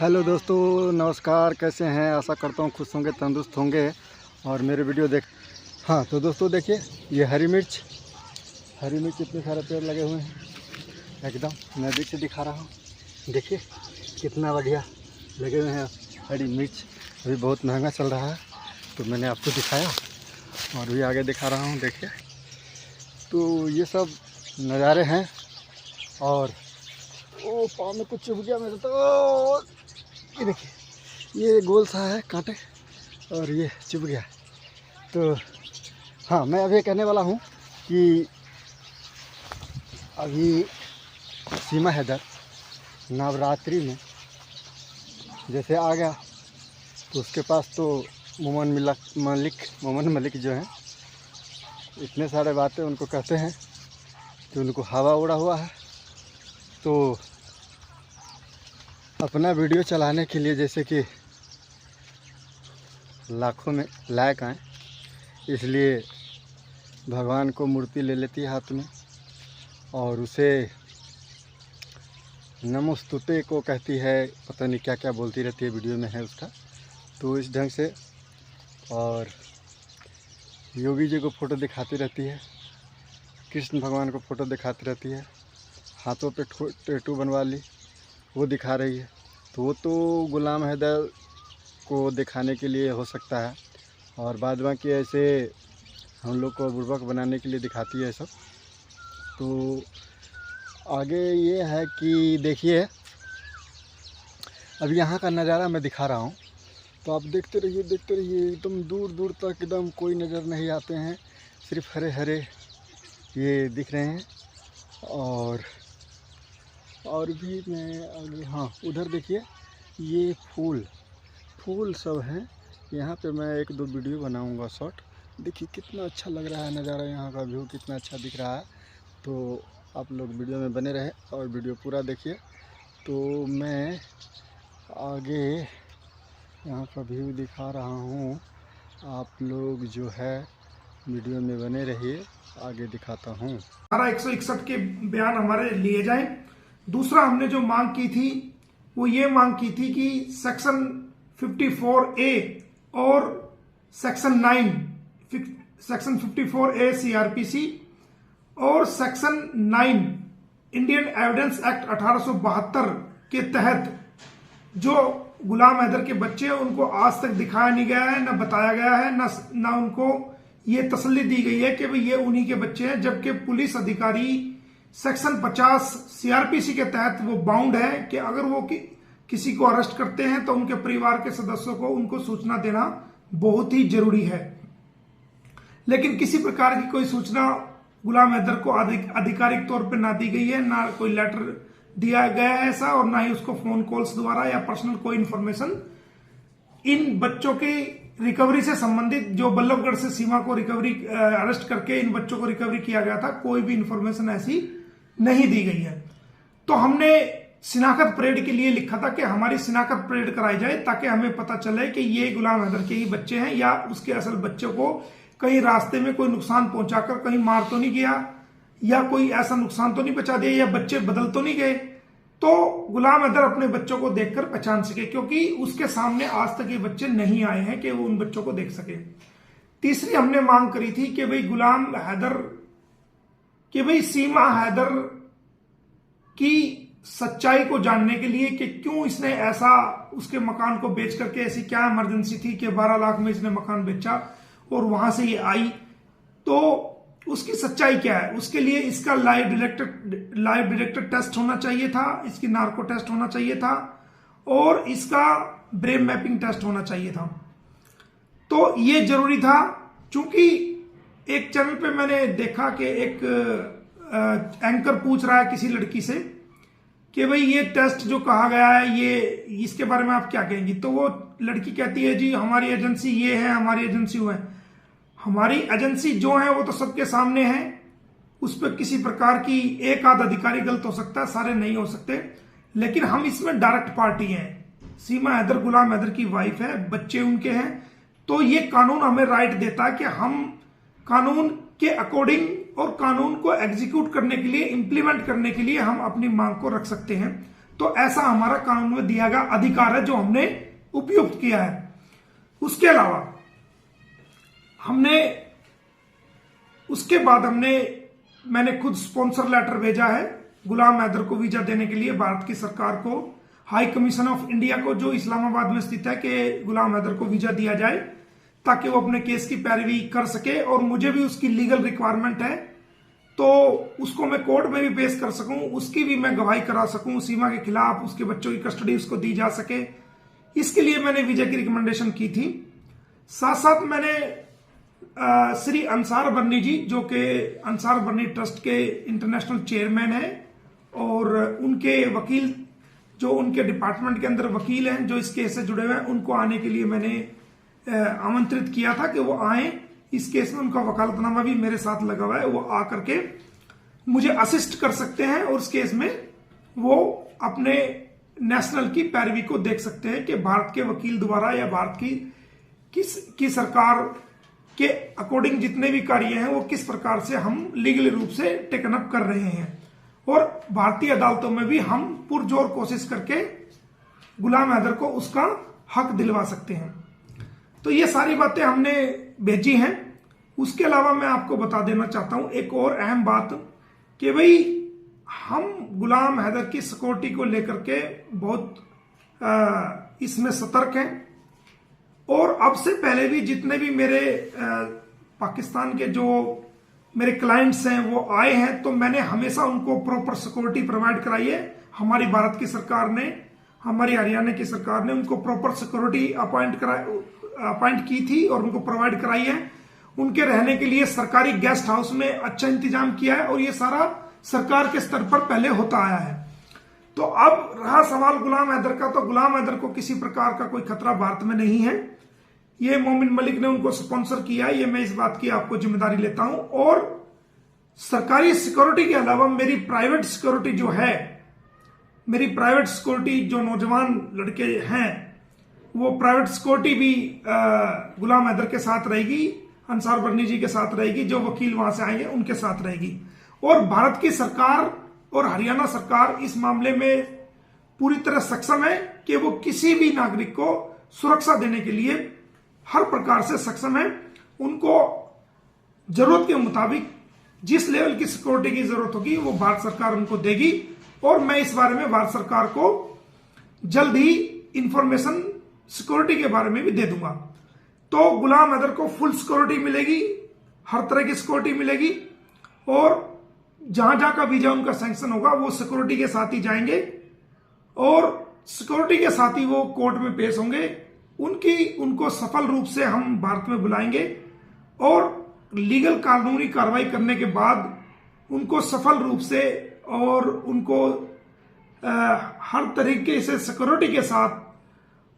Hello दोस्तों, नमस्कार। कैसे हैं? आशा करता हूँ खुश होंगे, तंदुरुस्त होंगे और मेरे वीडियो देख। हाँ तो दोस्तों देखिए, ये हरी मिर्च इतने सारे पेड़ लगे हुए हैं। एकदम नज़दीक से दिखा रहा हूँ। देखिए कितना बढ़िया लगे हुए हैं हरी मिर्च। अभी बहुत महंगा चल रहा है तो मैंने आपको दिखाया और भी आगे दिखा रहा हूँ। देखिए तो ये सब नज़ारे हैं। और ओ पाँव में कुछ चुभ गया मेरे तो। ये देखिए, ये गोल सा है कांटे और ये चुभ गया। तो हाँ, मैं अभी कहने वाला हूँ कि अभी सीमा हैदर नवरात्रि में जैसे आ गया तो उसके पास तो मोमन मलिक जो हैं, इतने सारे बातें उनको कहते हैं कि उनको हवा उड़ा हुआ है। तो अपना वीडियो चलाने के लिए जैसे कि लाखों में लायक आए, इसलिए भगवान को मूर्ति ले लेती है हाथ में और उसे नमोस्तुते को कहती है, पता नहीं क्या क्या बोलती रहती है, वीडियो में है उसका। तो इस ढंग से और योगी जी को फ़ोटो दिखाती रहती है, कृष्ण भगवान को फ़ोटो दिखाती रहती है, हाथों पे टैटू बनवा ली वो दिखा रही है। तो वो तो गुलाम हैदर को दिखाने के लिए हो सकता है और बाद बाकी ऐसे हम लोग को बुर्बक बनाने के लिए दिखाती है सब। तो आगे ये है कि देखिए, अब यहाँ का नज़ारा मैं दिखा रहा हूँ तो आप देखते रहिए एकदम दूर दूर तक एकदम कोई नज़र नहीं आते हैं, सिर्फ हरे हरे ये दिख रहे हैं। और भी मैं आगे, हाँ उधर देखिए ये फूल सब हैं। यहाँ पे मैं एक दो वीडियो बनाऊंगा शॉर्ट। देखिए कितना अच्छा लग रहा है नज़ारा, यहाँ का व्यू कितना अच्छा दिख रहा है। तो आप लोग वीडियो में बने रहें और वीडियो पूरा देखिए। तो मैं आगे यहाँ का व्यू दिखा रहा हूँ, आप लोग जो है वीडियो में बने रहिए, आगे दिखाता हूँ। 161 के बयान हमारे लिए जाएं। दूसरा हमने जो मांग की थी वो ये मांग की थी कि सेक्शन 54A और सेक्शन 54A सीआरपीसी और सेक्शन 9 इंडियन एविडेंस एक्ट 1872 के तहत जो गुलाम हैदर के बच्चे हैं उनको आज तक दिखाया नहीं गया है, न बताया गया है, न उनको ये तसल्ली दी गई है कि भाई ये उन्हीं के बच्चे हैं। जबकि पुलिस अधिकारी सेक्शन 50 सीआरपीसी के तहत वो बाउंड है कि अगर वो किसी को अरेस्ट करते हैं तो उनके परिवार के सदस्यों को उनको सूचना देना बहुत ही जरूरी है। लेकिन किसी प्रकार की कोई सूचना गुलाम हैदर को आधिकारिक तौर पर ना दी गई है, ना कोई लेटर दिया गया है ऐसा, और ना ही उसको फोन कॉल्स द्वारा या पर्सनल कोई इंफॉर्मेशन इन बच्चों की रिकवरी से संबंधित, जो बल्लभगढ़ से सीमा को अरेस्ट करके इन बच्चों को रिकवरी किया गया था, कोई भी इंफॉर्मेशन ऐसी नहीं दी गई है। तो हमने शिनाख्त परेड के लिए लिखा था कि हमारी शिनाख्त परेड कराई जाए ताकि हमें पता चले कि ये गुलाम हैदर के ही बच्चे हैं या उसके असल बच्चों को कहीं रास्ते में कोई नुकसान पहुंचाकर कहीं मार तो नहीं गया या कोई ऐसा नुकसान तो नहीं पहुंचा दिया या बच्चे बदल तो नहीं गए। तो गुलाम हैदर अपने बच्चों को देखकर पहचान सके, क्योंकि उसके सामने आज तक ये बच्चे नहीं आए हैं कि वो उन बच्चों को देख सके। तीसरी हमने मांग करी थी कि भाई सीमा हैदर की सच्चाई को जानने के लिए कि क्यों इसने ऐसा उसके मकान को बेच करके, ऐसी क्या इमरजेंसी थी कि 12 लाख में इसने मकान बेचा और वहां से ये आई, तो उसकी सच्चाई क्या है। उसके लिए इसका लाइव डायरेक्टर टेस्ट होना चाहिए था, इसकी नार्को टेस्ट होना चाहिए था और इसका ब्रेन मैपिंग टेस्ट होना चाहिए था। तो ये जरूरी था, चूंकि एक चैनल पे मैंने देखा कि एक एंकर पूछ रहा है किसी लड़की से कि भाई ये टेस्ट जो कहा गया है ये इसके बारे में आप क्या कहेंगी। तो वो लड़की कहती है जी हमारी एजेंसी ये है, हमारी एजेंसी वो है। हमारी एजेंसी जो है वो तो सबके सामने है, उस पर किसी प्रकार की एक आध अधिकारी गलत हो सकता है, सारे नहीं हो सकते। लेकिन हम इसमें डायरेक्ट पार्टी हैं। सीमा हैदर गुलाम हैदर की वाइफ है, बच्चे उनके हैं। तो ये कानून हमें राइट देता है कि हम कानून के अकॉर्डिंग और कानून को एग्जीक्यूट करने के लिए, इंप्लीमेंट करने के लिए हम अपनी मांग को रख सकते हैं। तो ऐसा हमारा कानून में दिया गया अधिकार है जो हमने उपयुक्त किया है। उसके अलावा मैंने खुद स्पॉन्सर लेटर भेजा है गुलाम हैदर को वीजा देने के लिए भारत की सरकार को, हाई कमीशन ऑफ इंडिया को जो इस्लामाबाद में स्थित है, कि गुलाम हैदर को वीजा दिया जाए ताकि वो अपने केस की पैरवी कर सके। और मुझे भी उसकी लीगल रिक्वायरमेंट है तो उसको मैं कोर्ट में भी पेश कर सकूं, उसकी भी मैं गवाही करा सकूं सीमा के खिलाफ, उसके बच्चों की कस्टडी उसको दी जा सके। इसके लिए मैंने वीजा की रिकमेंडेशन की थी। साथ साथ मैंने श्री अंसार बर्नी जी, जो कि अंसार बर्नी ट्रस्ट के इंटरनेशनल चेयरमैन हैं, और उनके वकील जो उनके डिपार्टमेंट के अंदर वकील हैं जो इस केस से जुड़े हुए हैं, उनको आने के लिए मैंने आमंत्रित किया था कि वो आए। इस केस में उनका वकालतनामा भी मेरे साथ लगा हुआ है, वो आकर के मुझे असिस्ट कर सकते हैं और उस केस में वो अपने नेशनल की पैरवी को देख सकते हैं कि भारत के वकील द्वारा या भारत की सरकार के अकॉर्डिंग जितने भी कार्य हैं वो किस प्रकार से हम लीगल रूप से टेकन अप कर रहे हैं, और भारतीय अदालतों में भी हम पुरजोर कोशिश करके गुलाम हैदर को उसका हक दिलवा सकते हैं। तो ये सारी बातें हमने भेजी हैं। उसके अलावा मैं आपको बता देना चाहता हूं एक और अहम बात कि भाई हम गुलाम हैदर की सिक्योरिटी को लेकर के बहुत इसमें सतर्क हैं, और अब से पहले भी जितने भी मेरे पाकिस्तान के जो मेरे क्लाइंट्स हैं वो आए हैं तो मैंने हमेशा उनको प्रॉपर सिक्योरिटी प्रोवाइड कराई है। हमारी भारत की सरकार ने, हमारी हरियाणा की सरकार ने उनको प्रॉपर सिक्योरिटी अपॉइंट की थी और उनको प्रोवाइड कराई है। उनके रहने के लिए सरकारी गेस्ट हाउस में अच्छा इंतजाम किया है, और ये सारा सरकार के स्तर पर पहले होता आया है। तो अब रहा सवाल गुलाम हैदर का, तो गुलाम हैदर को किसी प्रकार का कोई खतरा भारत में नहीं है। ये मोमिन मलिक ने उनको स्पॉन्सर किया है, ये मैं इस बात की आपको जिम्मेदारी लेता हूं। और सरकारी सिक्योरिटी के अलावा मेरी प्राइवेट सिक्योरिटी जो है, मेरी प्राइवेट सिक्योरिटी जो नौजवान लड़के हैं, वो प्राइवेट सिक्योरिटी भी गुलाम हैदर के साथ रहेगी, अंसार बर्नी जी के साथ रहेगी, जो वकील वहां से आएंगे उनके साथ रहेगी। और भारत की सरकार और हरियाणा सरकार इस मामले में पूरी तरह सक्षम है कि वो किसी भी नागरिक को सुरक्षा देने के लिए हर प्रकार से सक्षम है। उनको जरूरत के मुताबिक जिस लेवल की सिक्योरिटी की जरूरत होगी वो भारत सरकार उनको देगी, और मैं इस बारे में भारत सरकार को जल्द ही इंफॉर्मेशन सिक्योरिटी के बारे में भी दे दूंगा। तो गुलाम हैदर को फुल सिक्योरिटी मिलेगी, हर तरह की सिक्योरिटी मिलेगी, और जहां जहां का वीजा उनका सैंक्शन होगा वो सिक्योरिटी के साथ ही जाएंगे, और सिक्योरिटी के साथ ही वो कोर्ट में पेश होंगे। उनको सफल रूप से हम भारत में बुलाएंगे, और लीगल कानूनी कार्रवाई करने के बाद उनको सफल रूप से और उनको हर तरीके से सिक्योरिटी के साथ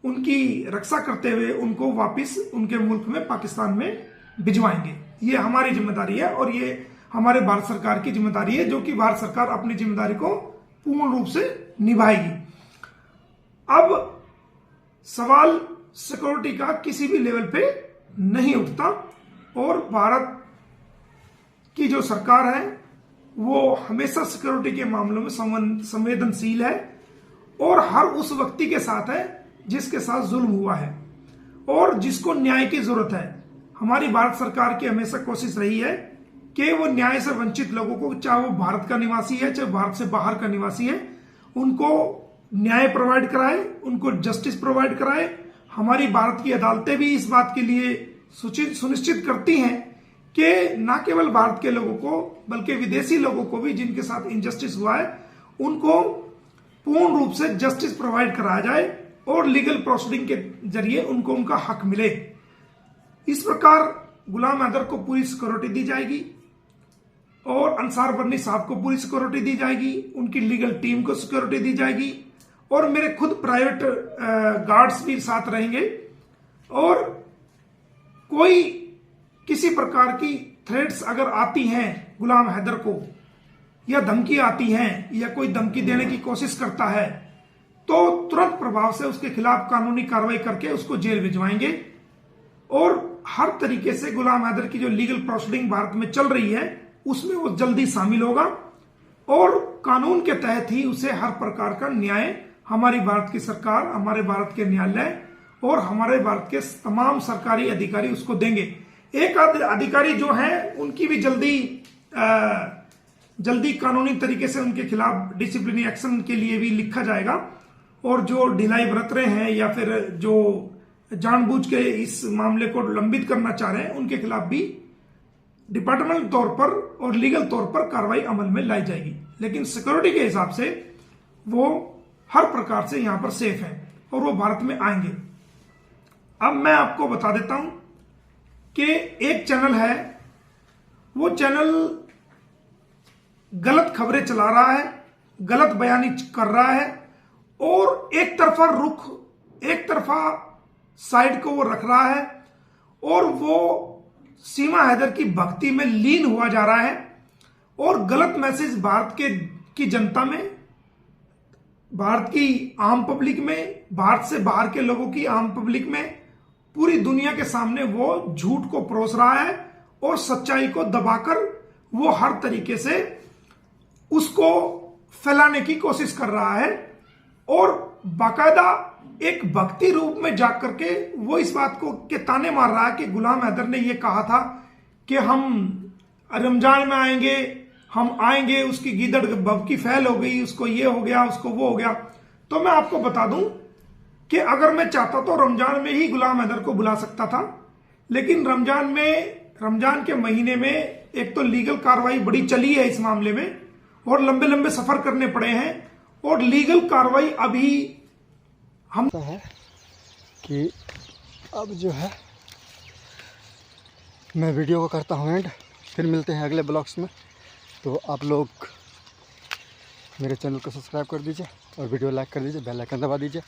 उनकी रक्षा करते हुए उनको वापस उनके मुल्क में, पाकिस्तान में भिजवाएंगे। ये हमारी जिम्मेदारी है, और ये हमारे भारत सरकार की जिम्मेदारी है, जो कि भारत सरकार अपनी जिम्मेदारी को पूर्ण रूप से निभाएगी। अब सवाल सिक्योरिटी का किसी भी लेवल पे नहीं उठता, और भारत की जो सरकार है वो हमेशा सिक्योरिटी के मामलों में संवेदनशील है, और हर उस व्यक्ति के साथ है जिसके साथ जुल्म हुआ है और जिसको न्याय की जरूरत है। हमारी भारत सरकार की हमेशा कोशिश रही है कि वो न्याय से वंचित लोगों को, चाहे वो भारत का निवासी है चाहे भारत से बाहर का निवासी है, उनको न्याय प्रोवाइड कराए, उनको जस्टिस प्रोवाइड कराए। हमारी भारत की अदालतें भी इस बात के लिए सुनिश्चित करती हैं कि न केवल भारत के लोगों को बल्कि विदेशी लोगों को भी जिनके साथ इनजस्टिस हुआ है उनको पूर्ण रूप से जस्टिस प्रोवाइड कराया जाए और लीगल प्रोसीडिंग के जरिए उनको उनका हक मिले। इस प्रकार गुलाम हैदर को पूरी सिक्योरिटी दी जाएगी, और अंसार बर्नी साहब को पूरी सिक्योरिटी दी जाएगी, उनकी लीगल टीम को सिक्योरिटी दी जाएगी, और मेरे खुद प्राइवेट गार्ड्स भी साथ रहेंगे। और कोई किसी प्रकार की थ्रेट्स अगर आती हैं गुलाम हैदर को, या धमकी आती हैं, या कोई धमकी देने की कोशिश करता है, तो तुरंत प्रभाव से उसके खिलाफ कानूनी कार्रवाई करके उसको जेल भिजवाएंगे, और हर तरीके से गुलाम हैदर की जो लीगल प्रोसीडिंग भारत में चल रही है उसमें वो जल्दी शामिल होगा। और कानून के तहत ही उसे हर प्रकार का न्याय हमारी भारत की सरकार, हमारे भारत के न्यायालय और हमारे भारत के तमाम सरकारी अधिकारी उसको देंगे। एक अधिकारी जो हैं उनकी भी जल्दी कानूनी तरीके से उनके खिलाफ डिसिप्लिनरी एक्शन के लिए भी लिखा जाएगा, और जो ढिलाई बरत रहे हैं या फिर जो जानबूझ के इस मामले को लंबित करना चाह रहे हैं उनके खिलाफ भी डिपार्टमेंटल तौर पर और लीगल तौर पर कार्रवाई अमल में लाई जाएगी। लेकिन सिक्योरिटी के हिसाब से वो हर प्रकार से यहां पर सेफ है और वो भारत में आएंगे। अब मैं आपको बता देता हूं कि एक चैनल है, वो चैनल गलत खबरें चला रहा है, गलत बयानी कर रहा है और एक तरफा रुख, एक तरफा साइड को वो रख रहा है और वो सीमा हैदर की भक्ति में लीन हुआ जा रहा है और गलत मैसेज भारत की जनता में, भारत की आम पब्लिक में, भारत से बाहर के लोगों की आम पब्लिक में, पूरी दुनिया के सामने वो झूठ को परोस रहा है और सच्चाई को दबाकर वो हर तरीके से उसको फैलाने की कोशिश कर रहा है और बाकायदा एक भक्ति रूप में जाग करके वो इस बात को के ताने मार रहा है कि गुलाम हैदर ने ये कहा था कि हम रमजान में आएंगे, हम आएंगे, उसकी गीदड़ भभकी फैल हो गई, उसको ये हो गया, उसको वो हो गया। तो मैं आपको बता दूं कि अगर मैं चाहता तो रमजान में ही गुलाम हैदर को बुला सकता था, लेकिन रमजान के महीने में एक तो लीगल कार्रवाई बड़ी चली है इस मामले में और लंबे लंबे सफर करने पड़े हैं और लीगल कार्रवाई अभी हम है कि अब जो है मैं वीडियो को करता हूँ एंड, फिर मिलते हैं अगले ब्लॉग्स में। तो आप लोग मेरे चैनल को सब्सक्राइब कर दीजिए और वीडियो लाइक कर दीजिए, बेल आइकन दबा दीजिए